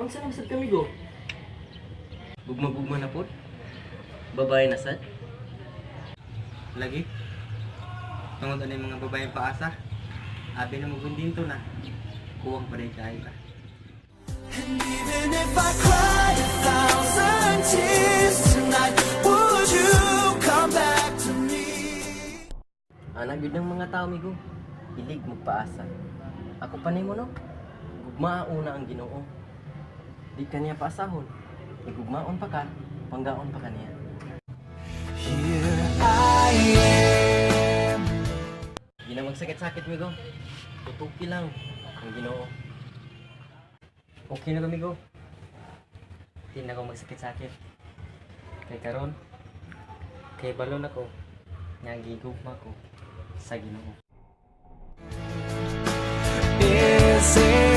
Unsa lang sad kami go? Gugma-gugma na po. Babae na sad. Lagi. Tungod ano yung mga babaeng paasa. Abi na magundin to na. Kuwang pa rin kayo ka. And even if I cried 1,000 tears tonight, would you come back to me? Anak yun ng mga tao, migo. Hilig magpaasa. Ako panay mo, no? Gugmaa una ang Ginoo. Di kaniya paasahon. Igugmaon pa ka, panggaon pa kaniya. Here I am. Di na magsakit-sakit, migo. Tutuki lang ang Ginoo. Okay na ba, migo? Di na ako magsakit-sakit. Kay karon, kay balon ako, nagigugma ko sa Ginoo. Is it